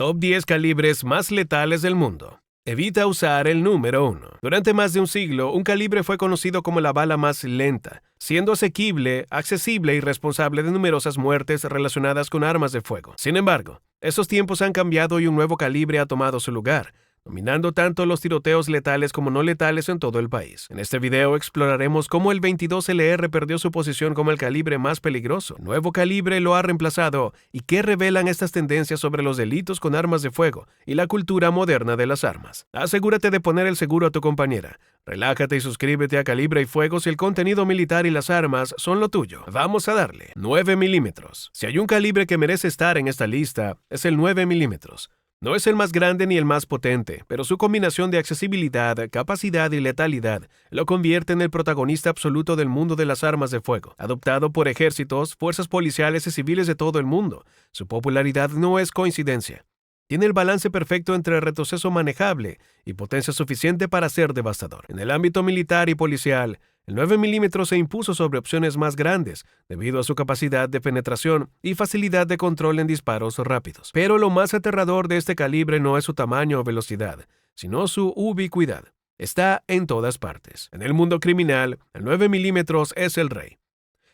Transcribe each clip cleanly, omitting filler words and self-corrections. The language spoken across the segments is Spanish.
Top 10 calibres más letales del mundo. Evita usar el número 1. Durante más de un siglo, un calibre fue conocido como la bala más lenta, siendo asequible, accesible y responsable de numerosas muertes relacionadas con armas de fuego. Sin embargo, esos tiempos han cambiado y un nuevo calibre ha tomado su lugar, dominando tanto los tiroteos letales como no letales en todo el país. En este video exploraremos cómo el 22 LR perdió su posición como el calibre más peligroso, el nuevo calibre lo ha reemplazado y qué revelan estas tendencias sobre los delitos con armas de fuego y la cultura moderna de las armas. Asegúrate de poner el seguro a tu compañera. Relájate y suscríbete a Calibre y Fuego si el contenido militar y las armas son lo tuyo. Vamos a darle. 9 milímetros. Si hay un calibre que merece estar en esta lista, es el 9 milímetros. No es el más grande ni el más potente, pero su combinación de accesibilidad, capacidad y letalidad lo convierte en el protagonista absoluto del mundo de las armas de fuego. Adoptado por ejércitos, fuerzas policiales y civiles de todo el mundo, su popularidad no es coincidencia. Tiene el balance perfecto entre retroceso manejable y potencia suficiente para ser devastador. En el ámbito militar y policial, el 9 mm se impuso sobre opciones más grandes debido a su capacidad de penetración y facilidad de control en disparos rápidos. Pero lo más aterrador de este calibre no es su tamaño o velocidad, sino su ubicuidad. Está en todas partes. En el mundo criminal, el 9 mm es el rey.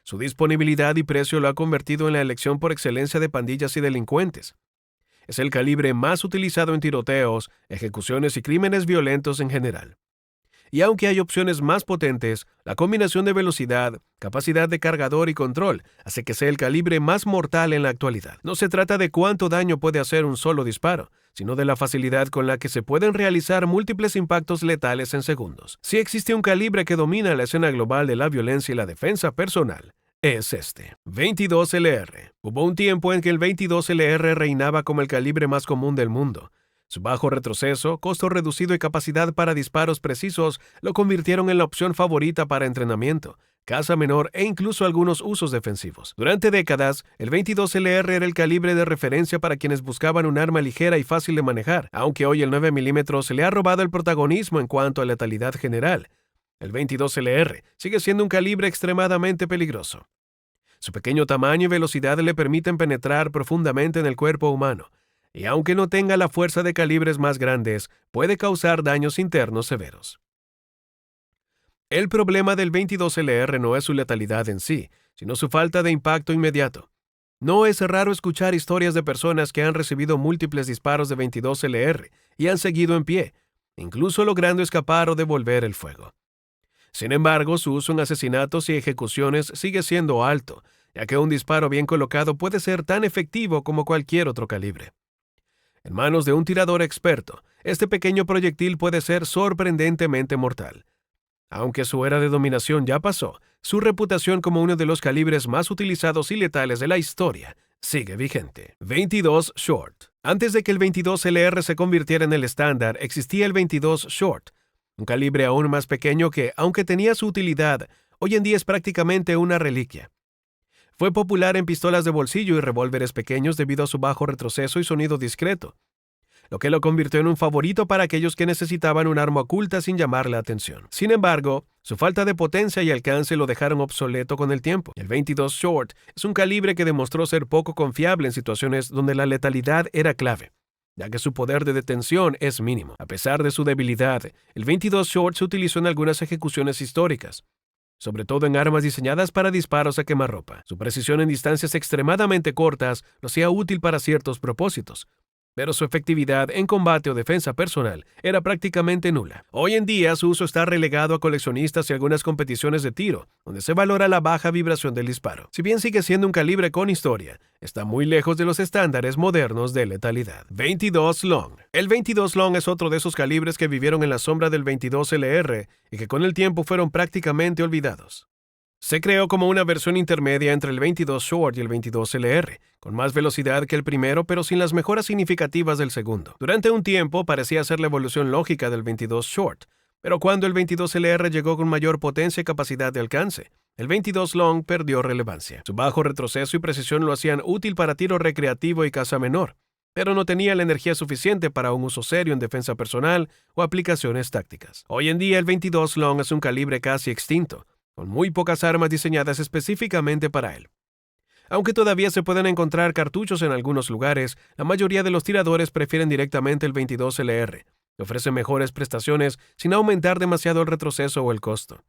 Su disponibilidad y precio lo ha convertido en la elección por excelencia de pandillas y delincuentes. Es el calibre más utilizado en tiroteos, ejecuciones y crímenes violentos en general. Y aunque hay opciones más potentes, la combinación de velocidad, capacidad de cargador y control hace que sea el calibre más mortal en la actualidad. No se trata de cuánto daño puede hacer un solo disparo, sino de la facilidad con la que se pueden realizar múltiples impactos letales en segundos. Si existe un calibre que domina la escena global de la violencia y la defensa personal, es este. 22 LR. Hubo un tiempo en que el 22 LR reinaba como el calibre más común del mundo. Su bajo retroceso, costo reducido y capacidad para disparos precisos lo convirtieron en la opción favorita para entrenamiento, caza menor e incluso algunos usos defensivos. Durante décadas, el 22 LR era el calibre de referencia para quienes buscaban un arma ligera y fácil de manejar, aunque hoy el 9 mm se le ha robado el protagonismo en cuanto a letalidad general. El 22 LR sigue siendo un calibre extremadamente peligroso. Su pequeño tamaño y velocidad le permiten penetrar profundamente en el cuerpo humano, y aunque no tenga la fuerza de calibres más grandes, puede causar daños internos severos. El problema del 22 LR no es su letalidad en sí, sino su falta de impacto inmediato. No es raro escuchar historias de personas que han recibido múltiples disparos de 22 LR y han seguido en pie, incluso logrando escapar o devolver el fuego. Sin embargo, su uso en asesinatos y ejecuciones sigue siendo alto, ya que un disparo bien colocado puede ser tan efectivo como cualquier otro calibre. En manos de un tirador experto, este pequeño proyectil puede ser sorprendentemente mortal. Aunque su era de dominación ya pasó, su reputación como uno de los calibres más utilizados y letales de la historia sigue vigente. 22 Short. Antes de que el 22 LR se convirtiera en el estándar, existía el 22 Short, un calibre aún más pequeño que, aunque tenía su utilidad, hoy en día es prácticamente una reliquia. Fue popular en pistolas de bolsillo y revólveres pequeños debido a su bajo retroceso y sonido discreto, lo que lo convirtió en un favorito para aquellos que necesitaban un arma oculta sin llamar la atención. Sin embargo, su falta de potencia y alcance lo dejaron obsoleto con el tiempo. El 22 Short es un calibre que demostró ser poco confiable en situaciones donde la letalidad era clave, ya que su poder de detención es mínimo. A pesar de su debilidad, el 22 Short se utilizó en algunas ejecuciones históricas, sobre todo en armas diseñadas para disparos a quemarropa. Su precisión en distancias extremadamente cortas lo hacía útil para ciertos propósitos, pero su efectividad en combate o defensa personal era prácticamente nula. Hoy en día su uso está relegado a coleccionistas y algunas competiciones de tiro, donde se valora la baja vibración del disparo. Si bien sigue siendo un calibre con historia, está muy lejos de los estándares modernos de letalidad. 22 Long. El 22 Long es otro de esos calibres que vivieron en la sombra del 22 LR y que con el tiempo fueron prácticamente olvidados. Se creó como una versión intermedia entre el 22 Short y el 22 LR, con más velocidad que el primero pero sin las mejoras significativas del segundo. Durante un tiempo parecía ser la evolución lógica del 22 Short, pero cuando el 22 LR llegó con mayor potencia y capacidad de alcance, el 22 Long perdió relevancia. Su bajo retroceso y precisión lo hacían útil para tiro recreativo y caza menor, pero no tenía la energía suficiente para un uso serio en defensa personal o aplicaciones tácticas. Hoy en día el 22 Long es un calibre casi extinto, con muy pocas armas diseñadas específicamente para él. Aunque todavía se pueden encontrar cartuchos en algunos lugares, la mayoría de los tiradores prefieren directamente el 22 LR, que ofrece mejores prestaciones sin aumentar demasiado el retroceso o el costo.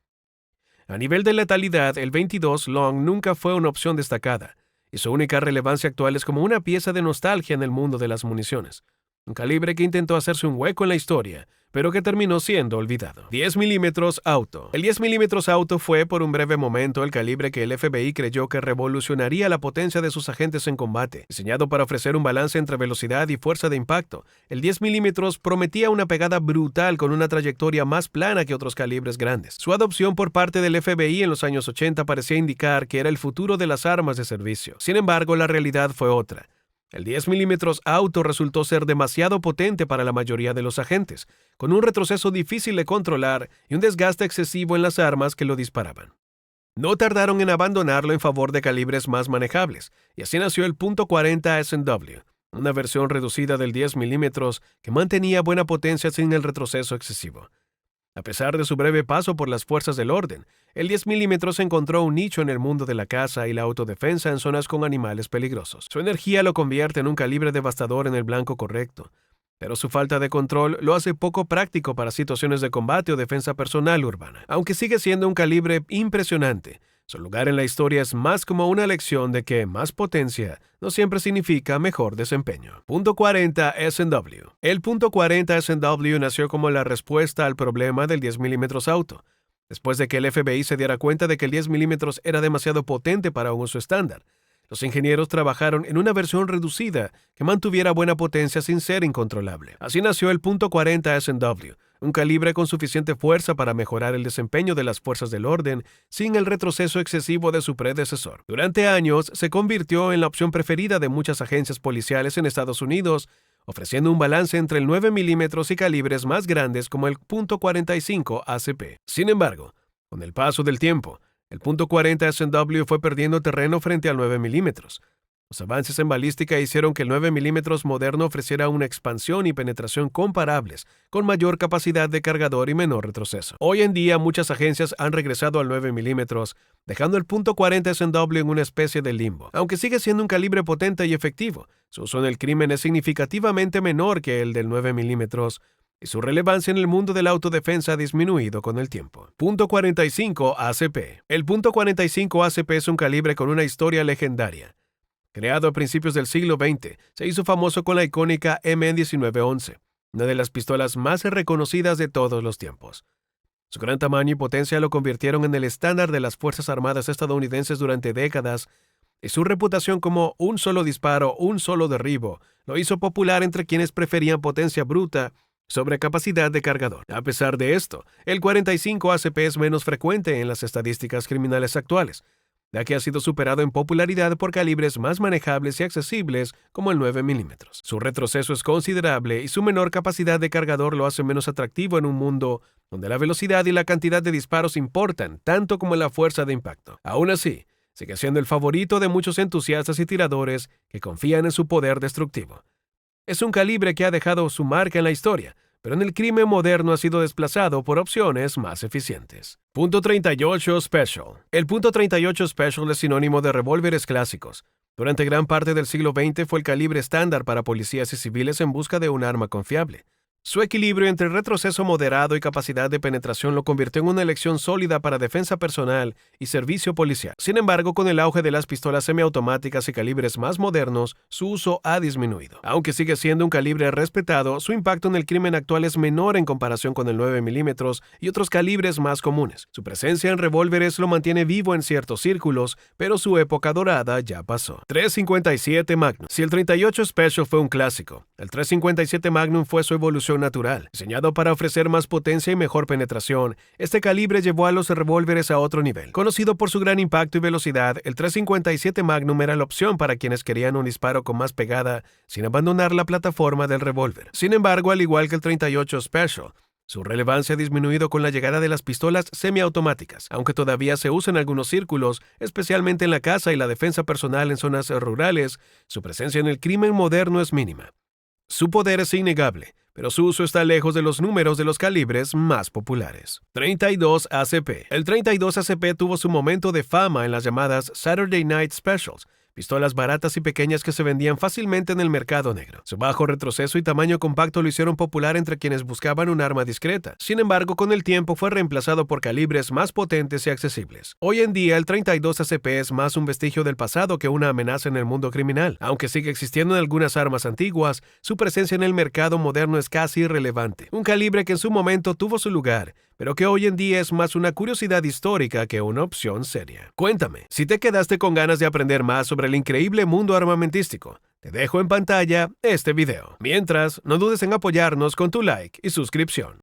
A nivel de letalidad, el 22 Long nunca fue una opción destacada, y su única relevancia actual es como una pieza de nostalgia en el mundo de las municiones. Un calibre que intentó hacerse un hueco en la historia, pero que terminó siendo olvidado. 10 mm Auto. El 10 mm Auto fue, por un breve momento, el calibre que el FBI creyó que revolucionaría la potencia de sus agentes en combate. Diseñado para ofrecer un balance entre velocidad y fuerza de impacto, el 10 mm prometía una pegada brutal con una trayectoria más plana que otros calibres grandes. Su adopción por parte del FBI en los años 80 parecía indicar que era el futuro de las armas de servicio. Sin embargo, la realidad fue otra. El 10 mm Auto resultó ser demasiado potente para la mayoría de los agentes, con un retroceso difícil de controlar y un desgaste excesivo en las armas que lo disparaban. No tardaron en abandonarlo en favor de calibres más manejables, y así nació el .40 S&W, una versión reducida del 10 mm que mantenía buena potencia sin el retroceso excesivo. A pesar de su breve paso por las fuerzas del orden, el 10 mm encontró un nicho en el mundo de la caza y la autodefensa en zonas con animales peligrosos. Su energía lo convierte en un calibre devastador en el blanco correcto, pero su falta de control lo hace poco práctico para situaciones de combate o defensa personal urbana. Aunque sigue siendo un calibre impresionante, su lugar en la historia es más como una lección de que más potencia no siempre significa mejor desempeño. .40 S&W. El .40 S&W nació como la respuesta al problema del 10 mm Auto, después de que el FBI se diera cuenta de que el 10 mm era demasiado potente para un uso estándar. Los ingenieros trabajaron en una versión reducida que mantuviera buena potencia sin ser incontrolable. Así nació el .40 S&W, un calibre con suficiente fuerza para mejorar el desempeño de las fuerzas del orden sin el retroceso excesivo de su predecesor. Durante años, se convirtió en la opción preferida de muchas agencias policiales en Estados Unidos, ofreciendo un balance entre el 9 mm y calibres más grandes como el .45 ACP. Sin embargo, con el paso del tiempo, el .40 S&W fue perdiendo terreno frente al 9 mm. Los avances en balística hicieron que el 9 mm moderno ofreciera una expansión y penetración comparables, con mayor capacidad de cargador y menor retroceso. Hoy en día, muchas agencias han regresado al 9 mm, dejando el .40 S&W en una especie de limbo. Aunque sigue siendo un calibre potente y efectivo, su uso en el crimen es significativamente menor que el del 9 mm, y su relevancia en el mundo de la autodefensa ha disminuido con el tiempo. .45 ACP. El .45 ACP es un calibre con una historia legendaria. Creado a principios del siglo XX, se hizo famoso con la icónica M1911, una de las pistolas más reconocidas de todos los tiempos. Su gran tamaño y potencia lo convirtieron en el estándar de las Fuerzas Armadas estadounidenses durante décadas, y su reputación como un solo disparo, un solo derribo, lo hizo popular entre quienes preferían potencia bruta sobre capacidad de cargador. A pesar de esto, el 45 ACP es menos frecuente en las estadísticas criminales actuales, ya que ha sido superado en popularidad por calibres más manejables y accesibles como el 9 mm. Su retroceso es considerable y su menor capacidad de cargador lo hace menos atractivo en un mundo donde la velocidad y la cantidad de disparos importan tanto como la fuerza de impacto. Aún así, sigue siendo el favorito de muchos entusiastas y tiradores que confían en su poder destructivo. Es un calibre que ha dejado su marca en la historia, pero en el crimen moderno ha sido desplazado por opciones más eficientes. .38 Special. El .38 Special es sinónimo de revólveres clásicos. Durante gran parte del siglo XX fue el calibre estándar para policías y civiles en busca de un arma confiable. Su equilibrio entre retroceso moderado y capacidad de penetración lo convirtió en una elección sólida para defensa personal y servicio policial. Sin embargo, con el auge de las pistolas semiautomáticas y calibres más modernos, su uso ha disminuido. Aunque sigue siendo un calibre respetado, su impacto en el crimen actual es menor en comparación con el 9 mm y otros calibres más comunes. Su presencia en revólveres lo mantiene vivo en ciertos círculos, pero su época dorada ya pasó. 357 Magnum. Si el 38 Special fue un clásico, el 357 Magnum fue su evolución natural. Diseñado para ofrecer más potencia y mejor penetración, este calibre llevó a los revólveres a otro nivel. Conocido por su gran impacto y velocidad, el 357 Magnum era la opción para quienes querían un disparo con más pegada sin abandonar la plataforma del revólver. Sin embargo, al igual que el 38 Special, su relevancia ha disminuido con la llegada de las pistolas semiautomáticas, aunque todavía se usa en algunos círculos, especialmente en la caza y la defensa personal en zonas rurales. Su presencia en el crimen moderno es mínima. Su poder es innegable, pero su uso está lejos de los números de los calibres más populares. 32 ACP. El 32 ACP tuvo su momento de fama en las llamadas Saturday Night Specials, pistolas baratas y pequeñas que se vendían fácilmente en el mercado negro. Su bajo retroceso y tamaño compacto lo hicieron popular entre quienes buscaban un arma discreta. Sin embargo, con el tiempo fue reemplazado por calibres más potentes y accesibles. Hoy en día, el 32 ACP es más un vestigio del pasado que una amenaza en el mundo criminal. Aunque sigue existiendo en algunas armas antiguas, su presencia en el mercado moderno es casi irrelevante. Un calibre que en su momento tuvo su lugar, pero que hoy en día es más una curiosidad histórica que una opción seria. Cuéntame, si te quedaste con ganas de aprender más sobre el increíble mundo armamentístico, te dejo en pantalla este video. Mientras, no dudes en apoyarnos con tu like y suscripción.